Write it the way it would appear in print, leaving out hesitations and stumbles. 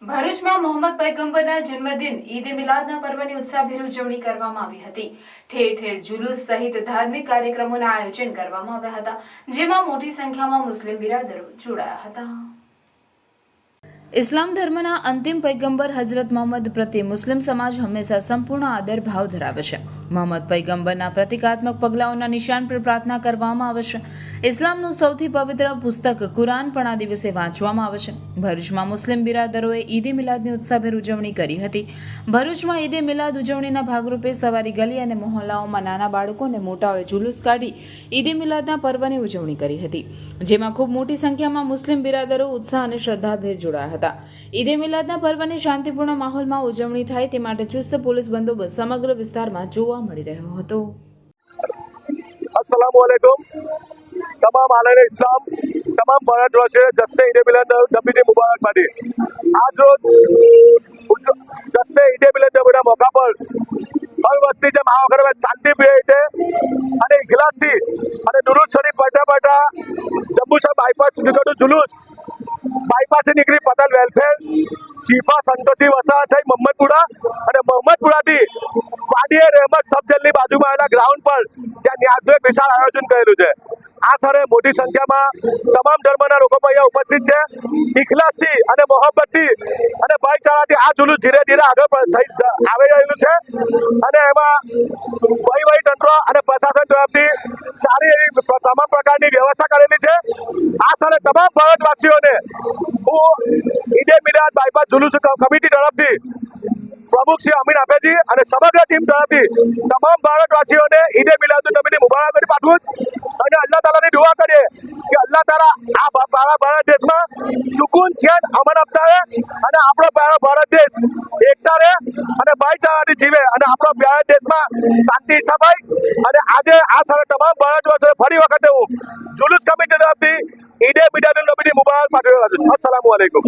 ભરૂચમાં મોહમ્મદ પયગંબરના જન્મદિન ઈદ એ મિલાદના પર્વની ઉત્સાહભેર ઉજવણી કરવામાં આવી હતી। ઠેર ઠેર જુલુસ સહિત ધાર્મિક કાર્યક્રમોના આયોજન કરવામાં આવ્યા હતા, જેમાં મોટી સંખ્યામાં મુસ્લિમ બિરાદરો જોડાયા હતા। ઇસ્લામ ધર્મના અંતિમ પૈગંબર હજરત મોહમ્મદ પ્રત્યે મુસ્લિમ સમાજ હંમેશા સંપૂર્ણ આદર ભાવ ધરાવે છે। મોહમ્મદ પૈગંબરના પ્રતિકાત્મક પગલાઓના નિશાન પર પ્રાર્થના કરવામાં આવે છે। ઇસ્લામનું સૌથી પવિત્ર પુસ્તક કુરાન પણ આ દિવસે વાંચવામાં આવે છે। ભરૂચમાં મુસ્લિમ બિરાદરોએ ઈદ એ મિલાદની ઉત્સાહભેર ઉજવણી કરી હતી। ભરૂચમાં ઈદ એ મિલાદ ઉજવણીના ભાગરૂપે સવારી ગલી અને મહોલ્લાઓમાં નાના બાળકો અને મોટાઓએ જુલુસ કાઢી ઈદ એ મિલાદના પર્વની ઉજવણી કરી હતી, જેમાં ખૂબ મોટી સંખ્યામાં મુસ્લિમ બિરાદરો ઉત્સાહ અને શ્રદ્ધાભેર જોડાયા હતા। ઈદ એ મિલાદના પર્વની શાંતિપૂર્ણ માહોલમાં ઉજવણી થાય તે માટે ચુસ્ત પોલીસ બંદોબસ્ત સમગ્ર વિસ્તારમાં જોવા મળી રહ્યો હતો। अस्सलाम वालेकुम। तमाम आलम इस्लाम, तमाम भारतवासी जश्न ईद मिलाद नबी की मुबारकबादी। आज रोज जश्न ईद मिलाद नबीના મોકા પર હર વસ્તી જેમ આ વખતે શાંતિપ્રિય રીતે અને ઇખલાસથી અને દુરુદ શરીફ પઢતા જંબુસર બાયપાસ નીકળતું જુલુસ બાયપાસથી નીકળી પતલ વેલફેર શિફા સંતોષી વસાહત થઈ મોહમ્મદપુરા અને મોહમ્મદપુરાથી વાડીએ રહેમત સબજેલની બાજુમાં આવેલા ગ્રાઉન્ડ પર ત્યાં ન્યાસનું એક વિશાળ આયોજન કરેલું છે। આ સરે મોટી સંખ્યામાં તમામ ધર્મના લોકો અહીંયા ઉપસ્થિત છે। ઇખલાસથી અને મોહબ્બતથી અને ભાઈચારાથી આ જુલુસ ધીરે ધીરે આગળ આવી રહેલું છે અને એમાં વહીવટી તંત્ર અને પ્રશાસન તરફથી સારી એવી તમામ પ્રકારની વ્યવસ્થા કરેલી છે। આ સરે તમામ ભારતવાસીઓને હું ઈદ એ મિલાદ બાયપાસ જુલુસ કમિટી તરફથી પ્રમુખ શ્રી અમીન આફેજી અને સમગ્ર ટીમ તરફથી તમામ ભારતવાસીઓને ઈદ એ મિલાદ નબીની મુબારકબાદી પાઠવું અને અલ્લાહ તાલાની દુઆ કરીએ કે અલ્લાહ તાલા આ ભારત દેશમાં સુકૂન ચેન અમન અપનાવે અને આપણો પ્યારો ભારત દેશ એકતા રહે અને ભાઈચારાથી જીવે અને આપણો ભારત દેશમાં શાંતિ સ્થપાય। અને આજે આ સારા તમામ ભારતવાસીઓને ફરી વખતે હું જુલુસ કમિટી તરફથી ઈદ એ મિલાદ નબીની મુબારક પાઠવી રહ્યો છું। અસ્સલામુ અલૈકુમ।